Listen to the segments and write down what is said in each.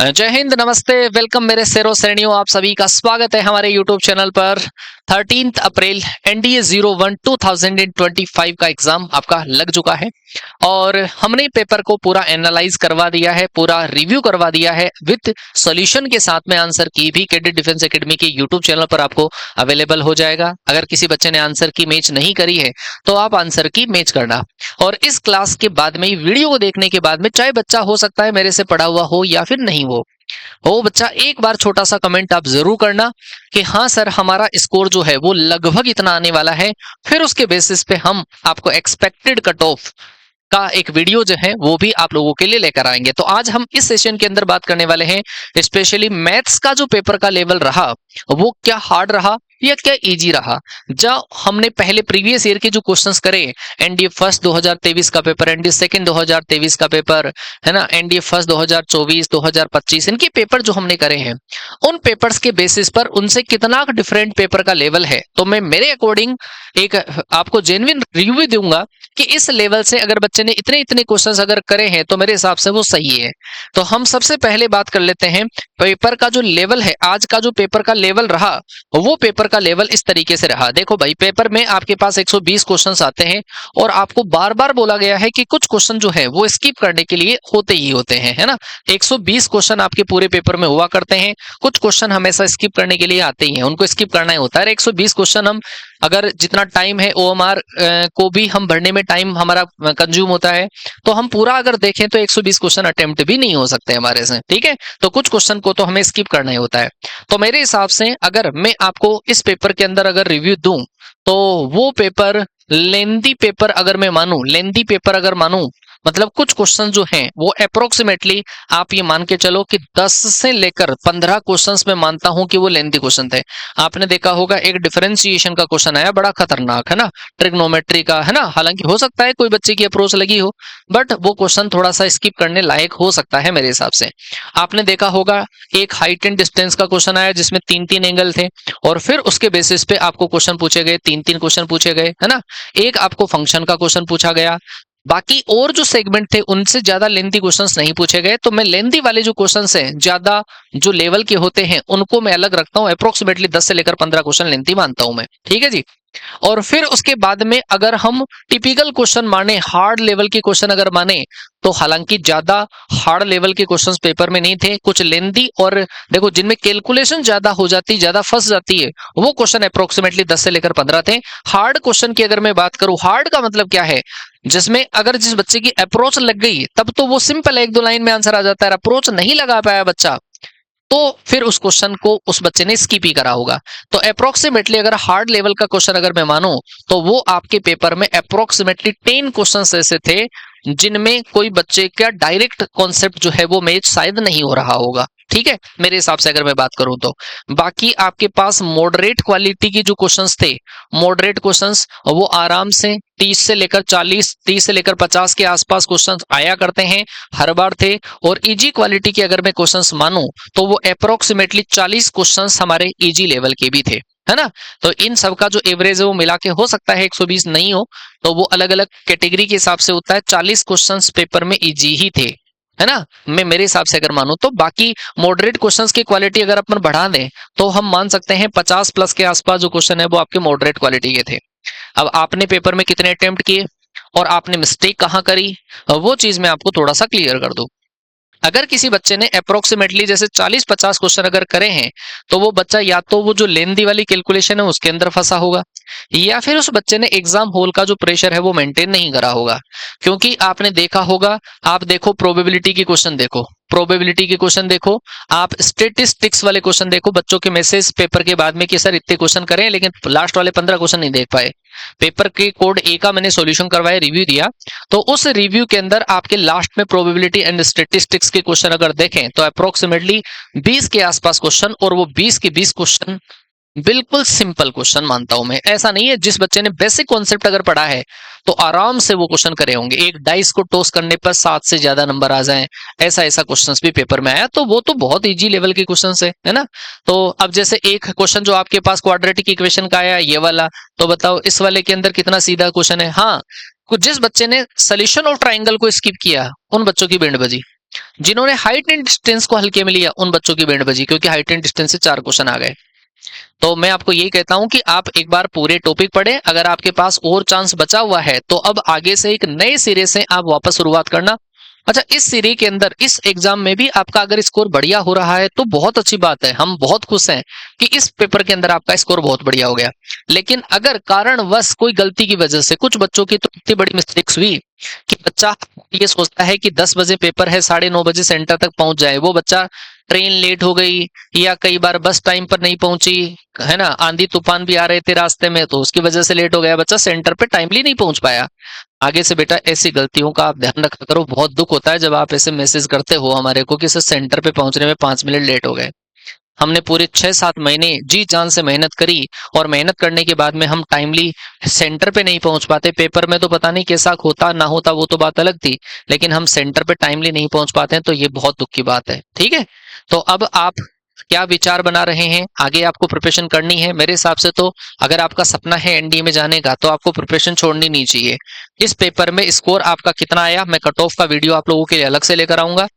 जय हिंद, नमस्ते, वेलकम मेरे शेरों श्रेणियों। आप सभी का स्वागत है हमारे यूट्यूब चैनल पर। 13 अप्रैल एनडीए 01 2025 का एग्जाम आपका लग चुका है और हमने पेपर को पूरा एनालाइज करवा दिया है, पूरा रिव्यू करवा दिया है विद सॉल्यूशन के साथ में। आंसर की भी कैडेट डिफेंस एकेडमी के यूट्यूब चैनल पर आपको अवेलेबल हो जाएगा। अगर किसी बच्चे ने आंसर की मैच नहीं करी है तो आप आंसर की मैच करना। और इस क्लास के बाद में, वीडियो को देखने के बाद में, चाहे बच्चा हो सकता है मेरे से पढ़ा हुआ हो या फिर नहीं हो, वो बच्चा एक बार छोटा सा कमेंट आप जरूर करना कि हाँ सर, हमारा स्कोर जो है वो लगभग इतना आने वाला है। फिर उसके बेसिस पे हम आपको एक्सपेक्टेड कट ऑफ का एक वीडियो जो है वो भी आप लोगों के लिए लेकर आएंगे। तो आज हम इस सेशन के अंदर बात करने वाले हैं स्पेशली मैथ्स का जो पेपर का लेवल रहा वो क्या हार्ड रहा या क्या इजी रहा। जब हमने पहले प्रीवियस ईयर के जो क्वेश्चंस करे, एनडीए फर्स्ट 2023 का पेपर, एनडीए सेकंड 2023 का पेपर है ना, एनडीए फर्स्ट 2024 2025, इनके पेपर जो हमने करे हैं उन पेपर्स के बेसिस पर उनसे कितना डिफरेंट पेपर का लेवल है, तो मैं मेरे अकॉर्डिंग एक आपको जेन्युइन रिव्यू दूंगा कि इस लेवल से अगर बच्चे ने इतने इतने क्वेश्चंस अगर करे हैं तो मेरे हिसाब से वो सही है। तो हम सबसे पहले बात कर लेते हैं पेपर का जो लेवल है। आज का जो पेपर का लेवल रहा वो पेपर का लेवल इस तरीके से रहा। देखो भाई, पेपर में आपके पास 120 क्वेश्चंस आते हैं और आपको बार बार बोला गया है कि कुछ क्वेश्चन जो है वो स्किप करने के लिए होते ही होते हैं, है ना। 120 क्वेश्चन आपके पूरे पेपर में हुआ करते हैं, कुछ क्वेश्चन हमेशा स्किप करने के लिए आते ही हैं, उनको स्किप करना ही होता है। 120 क्वेश्चन हम अगर जितना टाइम है ओएमआर को भी हम भरने में टाइम हमारा कंज्यूम होता है, तो हम पूरा अगर देखें तो 120 क्वेश्चन अटेम्प्ट भी नहीं हो सकते हमारे से, ठीक है। तो कुछ क्वेश्चन को तो हमें स्किप करना ही होता है। तो मेरे हिसाब से अगर मैं आपको इस पेपर के अंदर अगर रिव्यू दूं तो वो पेपर लेंदी पेपर अगर मैं मानूं, लेंदी पेपर अगर मानूं, मतलब कुछ क्वेश्चन जो हैं वो अप्रोक्सीमेटली आप ये मान के चलो कि 10 से लेकर 15 क्वेश्चंस में मानता हूं कि वो लेंथी क्वेश्चन थे। आपने देखा होगा एक डिफरेंशिएशन का क्वेश्चन आया, बड़ा खतरनाक, है ना, ट्रिग्नोमेट्री का, है ना। हालांकि हो सकता है कोई बच्चे की अप्रोच लगी हो, बट वो क्वेश्चन थोड़ा सा स्किप करने लायक हो सकता है मेरे हिसाब से। आपने देखा होगा एक हाइट एंड डिस्टेंस का क्वेश्चन आया जिसमें 3-3 एंगल थे और फिर उसके बेसिस पे आपको क्वेश्चन पूछे गए, 3-3 क्वेश्चन पूछे गए, है ना। एक आपको फंक्शन का क्वेश्चन पूछा गया। बाकी और जो सेगमेंट थे उनसे ज्यादा लेंथी क्वेश्चंस नहीं पूछे गए। तो मैं लेंथी वाले जो क्वेश्चंस हैं, ज्यादा जो लेवल के होते हैं, उनको मैं अलग रखता हूं। अप्रोक्सीमेटली 10 से लेकर 15 क्वेश्चन लेंथी मानता हूं मैं, ठीक है जी। और फिर उसके बाद में अगर हम टिपिकल क्वेश्चन माने, हार्ड लेवल के क्वेश्चन अगर माने, तो हालांकि ज्यादा हार्ड लेवल के क्वेश्चंस पेपर में नहीं थे, कुछ लेंथी और देखो जिनमें कैलकुलेशन ज्यादा हो जाती, ज्यादा फंस जाती है, वो क्वेश्चन अप्रोक्सीमेटली 10 से लेकर 15 थे। हार्ड क्वेश्चन की अगर मैं बात करूं, हार्ड का मतलब क्या है, जिसमें अगर जिस बच्चे की अप्रोच लग गई तब तो वो सिंपल 1-2 लाइन में आंसर आ जाता है। अप्रोच नहीं लगा पाया बच्चा तो फिर उस क्वेश्चन को उस बच्चे ने स्किप ही करा होगा। तो अप्रोक्सीमेटली अगर हार्ड लेवल का क्वेश्चन अगर मैं मानूं तो वो आपके पेपर में अप्रोक्सीमेटली 10 क्वेश्चंस ऐसे थे जिनमें कोई बच्चे का डायरेक्ट कॉन्सेप्ट जो है वो मैच शायद नहीं हो रहा होगा, ठीक है, मेरे हिसाब से अगर मैं बात करूं तो। बाकी आपके पास मॉडरेट क्वालिटी की जो क्वेश्चंस थे, मॉडरेट क्वेश्चंस, वो आराम से 30 से लेकर 40, 30 से लेकर 50 के आसपास क्वेश्चंस आया करते हैं, हर बार थे। और इजी क्वालिटी के अगर मैं क्वेश्चंस मानूं तो वो अप्रोक्सीमेटली 40 क्वेश्चंस हमारे इजी लेवल के भी थे, है ना। तो इन सब का जो एवरेज है वो मिला के हो सकता है 120 नहीं हो, तो वो अलग अलग कैटेगरी के हिसाब से होता है। 40 क्वेश्चंस पेपर में इजी ही थे, है ना, मैं मेरे हिसाब से अगर मानूं तो। बाकी मॉडरेट क्वेश्चंस की क्वालिटी अगर अपन बढ़ा दें तो हम मान सकते हैं 50 प्लस के आसपास जो क्वेश्चन है वो आपके मॉडरेट क्वालिटी के थे। अब आपने पेपर में कितने अटेम्प्ट किए और आपने मिस्टेक कहां करी, वो चीज मैं आपको थोड़ा सा क्लियर कर दूं। अगर किसी बच्चे ने अप्रोक्सीमेटली जैसे 40-50 क्वेश्चन अगर करे हैं तो वो बच्चा या तो वो जो लेंथी वाली कैलकुलेशन है उसके अंदर फंसा होगा, या फिर उस बच्चे ने एग्जाम हॉल का जो प्रेशर है वो मेंटेन नहीं करा होगा। क्योंकि आपने देखा होगा, आप देखो प्रोबेबिलिटी के क्वेश्चन देखो, प्रोबेबिलिटी के क्वेश्चन देखो, आप स्टेटिस्टिक्स वाले क्वेश्चन देखो, बच्चों के मैसेज पेपर के बाद में कि सर इतने क्वेश्चन करें लेकिन लास्ट वाले 15 क्वेश्चन नहीं देख पाए। पेपर के कोड ए का मैंने सॉल्यूशन करवाया, रिव्यू दिया, तो उस रिव्यू के अंदर आपके लास्ट में प्रोबेबिलिटी एंड स्टेटिस्टिक्स के क्वेश्चन अगर देखें तो अप्रोक्सीमेटली 20 के आसपास क्वेश्चन, और वो 20 के 20 क्वेश्चन बिल्कुल सिंपल क्वेश्चन मानता हूं मैं। ऐसा नहीं है, जिस बच्चे ने बेसिक कॉन्सेप्ट अगर पढ़ा है तो आराम से वो क्वेश्चन करे होंगे। एक डाइस को टॉस करने पर 7 से ज्यादा नंबर आ जाएं, ऐसा ऐसा क्वेश्चंस भी पेपर में आया, तो वो तो बहुत इजी लेवल के क्वेश्चंस है ना। तो अब जैसे एक क्वेश्चन जो आपके पास क्वाड्रेटिक इक्वेशन का आया, ये वाला, तो बताओ इस वाले के अंदर कितना सीधा क्वेश्चन है। हाँ, जिस बच्चे ने सोल्यूशन ऑफ ट्राइंगल को स्किप किया उन बच्चों की बैंड बजी, जिन्होंने हाइट एंड डिस्टेंस को हल्के में लिया उन बच्चों की बैंड बजी, क्योंकि हाइट एंड डिस्टेंस से 4 क्वेश्चन आ गए। तो मैं आपको यही कहता हूं कि आप एक बार पूरे टॉपिक पढ़ें, अगर आपके पास और चांस बचा हुआ है तो अब आगे से एक नए सिरे से आप वापस शुरुआत करना। अच्छा, इस सीरीज के अंदर इस एग्जाम में भी आपका अगर स्कोर बढ़िया हो रहा है तो बहुत अच्छी बात है, हम बहुत खुश हैं कि इस पेपर के अंदर आपका स्कोर बहुत बढ़िया हो गया। लेकिन अगर कारणवश कोई गलती की वजह से कुछ बच्चों की तो इतनी बड़ी मिस्टेक्स हुई कि बच्चा ये सोचता है कि 10 बजे पेपर है, 9:30 बजे सेंटर तक पहुंच जाए, वो बच्चा ट्रेन लेट हो गई या कई बार बस टाइम पर नहीं पहुंची, है ना, आंधी तूफान भी आ रहे थे रास्ते में तो उसकी वजह से लेट हो गया, बच्चा सेंटर पे टाइमली नहीं पहुंच पाया। आगे से बेटा ऐसी गलतियों का आप ध्यान रखा करो। बहुत दुख होता है जब आप ऐसे मैसेज करते हो हमारे को कि सर सेंटर पे पहुंचने में 5 मिनट लेट हो गए। हमने पूरे 6-7 महीने जी जान से मेहनत करी और मेहनत करने के बाद में हम टाइमली सेंटर पे नहीं पहुंच पाते। पेपर में तो पता नहीं कैसा होता ना होता, वो तो बात अलग थी, लेकिन हम सेंटर पे टाइमली नहीं पहुंच पाते हैं तो ये बहुत दुख की बात है। ठीक है, तो अब आप क्या विचार बना रहे हैं, आगे आपको प्रिपरेशन करनी है? मेरे हिसाब से तो अगर आपका सपना है एनडीए में जाने का तो आपको प्रिपरेशन छोड़नी नहीं चाहिए। इस पेपर में स्कोर आपका कितना आया, मैं कट ऑफ का वीडियो आप लोगों के लिए अलग से लेकर आऊंगा,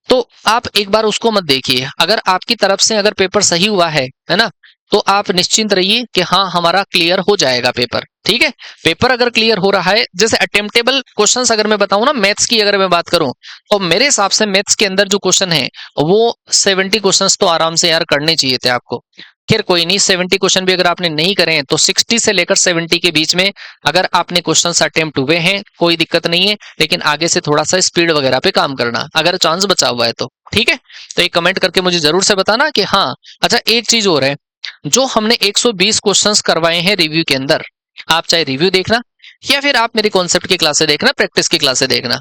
तो आप एक बार उसको मत देखिए। अगर आपकी तरफ से अगर पेपर सही हुआ है ना, तो आप निश्चिंत रहिए कि हाँ हमारा क्लियर हो जाएगा पेपर। ठीक है, पेपर अगर क्लियर हो रहा है, जैसे अटेम्प्टेबल क्वेश्चंस अगर मैं बताऊं ना, मैथ्स की अगर मैं बात करूं तो मेरे हिसाब से मैथ्स के अंदर जो क्वेश्चन है वो 70 क्वेश्चंस तो आराम से यार करने चाहिए थे आपको। खैर कोई नहीं, 70 क्वेश्चन भी अगर आपने नहीं करे तो 60 से लेकर 70 के बीच में अगर आपने क्वेश्चंस अटेम्प्ट हुए हैं कोई दिक्कत नहीं है, लेकिन आगे से थोड़ा सा स्पीड वगैरह पे काम करना अगर चांस बचा हुआ है तो। ठीक है, तो एक कमेंट करके मुझे जरूर से बताना कि हाँ। अच्छा, एक चीज और है, जो हमने 120 क्वेश्चंस करवाए हैं रिव्यू के अंदर, आप चाहे रिव्यू देखना या फिर आप मेरी कॉन्सेप्ट की क्लासे देखना, प्रैक्टिस की क्लासे देखना,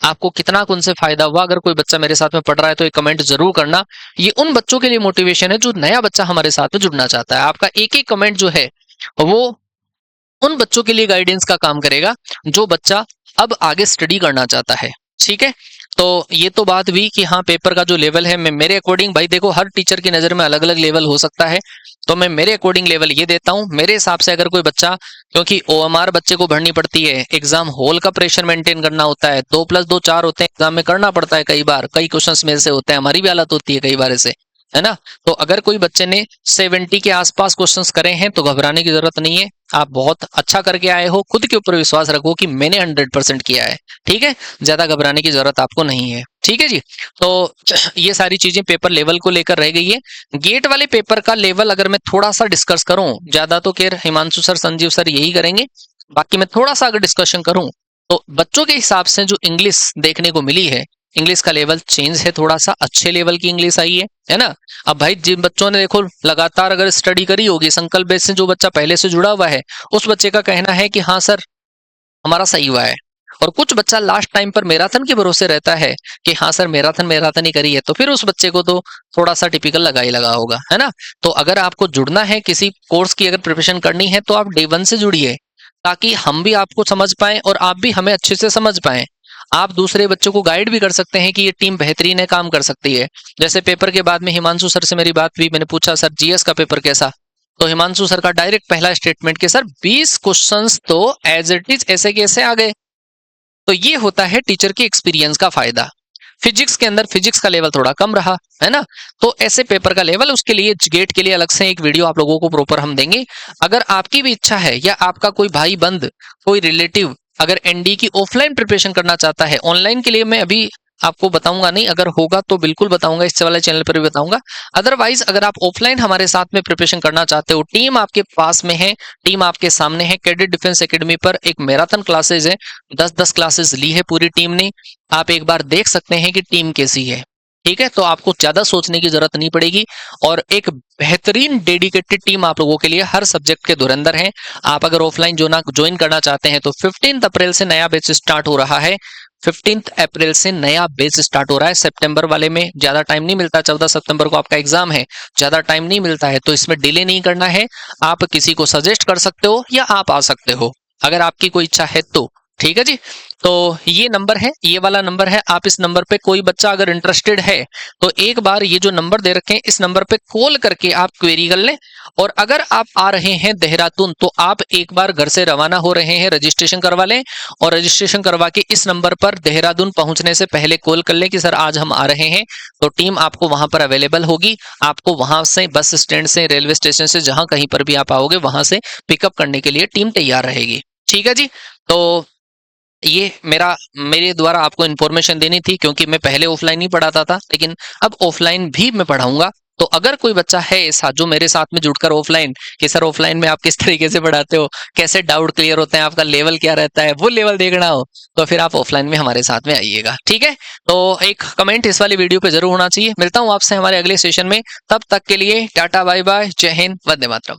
आपको कितना उनसे फायदा हुआ। अगर कोई बच्चा मेरे साथ में पढ़ रहा है तो एक कमेंट जरूर करना। ये उन बच्चों के लिए मोटिवेशन है जो नया बच्चा हमारे साथ में जुड़ना चाहता है। आपका एक एक कमेंट जो है वो उन बच्चों के लिए गाइडेंस का काम करेगा जो बच्चा अब आगे स्टडी करना चाहता है। ठीक है, तो ये तो बात हुई कि हाँ पेपर का जो लेवल है, मैं मेरे अकॉर्डिंग, भाई देखो हर टीचर की नजर में अलग अलग लेवल हो सकता है, तो मैं मेरे अकॉर्डिंग लेवल ये देता हूँ। मेरे हिसाब से अगर कोई बच्चा, क्योंकि ओएमआर बच्चे को भरनी पड़ती है, एग्जाम हॉल का प्रेशर मेंटेन करना होता है, 2+2 4 होते हैं, एग्जाम में करना पड़ता है, कई बार कई क्वेश्चंस में से होते हैं, हमारी भी हालत होती है कई बार ऐसे, है ना। तो अगर कोई बच्चे ने 70 के आसपास क्वेश्चंस करे हैं तो घबराने की जरूरत नहीं है, आप बहुत अच्छा करके आए हो, खुद के ऊपर विश्वास रखो कि मैंने 100% किया है। ठीक है, ज्यादा घबराने की जरूरत आपको नहीं है। ठीक है जी, तो ये सारी चीजें पेपर लेवल को लेकर रह गई है। गेट वाले पेपर का लेवल अगर मैं थोड़ा सा डिस्कस करूं, ज्यादा तो खैर हिमांशु सर, संजीव सर यही करेंगे, बाकी मैं थोड़ा सा अगर डिस्कशन करूं तो बच्चों के हिसाब से जो इंग्लिश देखने को मिली है, इंग्लिश का लेवल चेंज है, थोड़ा सा अच्छे लेवल की इंग्लिश आई है ना। अब भाई जिन बच्चों ने देखो लगातार अगर स्टडी करी होगी, संकल्प बेस से जो बच्चा पहले से जुड़ा हुआ है, उस बच्चे का कहना है कि हाँ सर हमारा सही हुआ है। और कुछ बच्चा लास्ट टाइम पर मैराथन के भरोसे रहता है कि हाँ सर मैराथन ही करी है, तो फिर उस बच्चे को तो थोड़ा सा टिपिकल लगा ही लगा होगा, है ना। तो अगर आपको जुड़ना है, किसी कोर्स की अगर प्रिपरेशन करनी है तो आप डे 1 से जुड़िए, ताकि हम भी आपको समझ पाए और आप भी हमें अच्छे से समझ पाए। आप दूसरे बच्चों को गाइड भी कर सकते हैं कि ये टीम बेहतरीन है, काम कर सकती है। जैसे पेपर के बाद में हिमांशु सर से मेरी बात हुई, मैंने पूछा सर जीएस का पेपर कैसा, तो हिमांशु सर का डायरेक्ट पहला स्टेटमेंट कि सर 20 क्वेश्चंस तो एज इट इज ऐसे कैसे आ गए। तो ये होता है टीचर की एक्सपीरियंस का फायदा। फिजिक्स के अंदर फिजिक्स का लेवल थोड़ा कम रहा, है ना, तो ऐसे पेपर का लेवल, उसके लिए गेट के लिए अलग से एक वीडियो आप लोगों को प्रॉपर हम देंगे। अगर आपकी भी इच्छा है या आपका कोई भाई बंद, कोई रिलेटिव अगर एनडी की ऑफलाइन प्रिपरेशन करना चाहता है, ऑनलाइन के लिए मैं अभी आपको बताऊंगा नहीं, अगर होगा तो बिल्कुल बताऊंगा, इस वाले चैनल पर भी बताऊंगा। अदरवाइज अगर आप ऑफलाइन हमारे साथ में प्रिपरेशन करना चाहते हो, टीम आपके पास में है, टीम आपके सामने है, कैडेट डिफेंस एकेडमी पर एक मैराथन क्लासेज है, 10-10 क्लासेस ली है पूरी टीम ने, आप एक बार देख सकते हैं कि टीम कैसी है। ठीक है, तो आपको ज्यादा सोचने की जरूरत नहीं पड़ेगी और एक बेहतरीन डेडिकेटेड टीम आप लोगों के लिए हर सब्जेक्ट के धुरंधर है। आप अगर ऑफलाइन ज्वाइन करना चाहते हैं तो 15 अप्रैल से नया बैच स्टार्ट हो रहा है। 15 अप्रैल से नया बैच स्टार्ट हो रहा है। सितंबर वाले में ज्यादा टाइम नहीं मिलता, 14 सितंबर को आपका एग्जाम है, ज्यादा टाइम नहीं मिलता है, तो इसमें डिले नहीं करना है। आप किसी को सजेस्ट कर सकते हो या आप आ सकते हो, अगर आपकी कोई इच्छा है तो। ठीक है जी। तो ये नंबर है, ये वाला नंबर है। आप इस नंबर पे कोई बच्चा अगर इंटरेस्टेड है तो एक बार ये जो नंबर दे रखे हैं इस नंबर पे कॉल करके आप क्वेरी कर लें। और अगर आप आ रहे हैं देहरादून तो आप एक बार घर से रवाना हो रहे हैं, रजिस्ट्रेशन करवा लें और रजिस्ट्रेशन करवा के इस नंबर पर देहरादून पहुंचने से पहले कॉल कर लें कि सर आज हम आ रहे हैं। तो टीम आपको वहां पर अवेलेबल होगी, आपको वहां से बस स्टैंड से, रेलवे स्टेशन से, जहां कहीं पर भी आप आओगे वहां से पिकअप करने के लिए टीम तैयार रहेगी। ठीक है जी। तो ये मेरे द्वारा आपको इन्फॉर्मेशन देनी थी, क्योंकि मैं पहले ऑफलाइन ही पढ़ाता था लेकिन अब ऑफलाइन भी मैं पढ़ाऊंगा। तो अगर कोई बच्चा है ऐसा जो मेरे साथ में जुड़कर ऑफलाइन, कि सर ऑफलाइन में आप किस तरीके से पढ़ाते हो, कैसे डाउट क्लियर होते हैं, आपका लेवल क्या रहता है, वो लेवल देखना हो तो फिर आप ऑफलाइन में हमारे साथ में आइएगा। ठीक है। तो एक कमेंट इस वाली वीडियो पे जरूर होना चाहिए। मिलता हूँ आपसे हमारे अगले सेशन में, तब तक के लिए टाटा बाय बाय, जय हिंद, वंदे मातरम।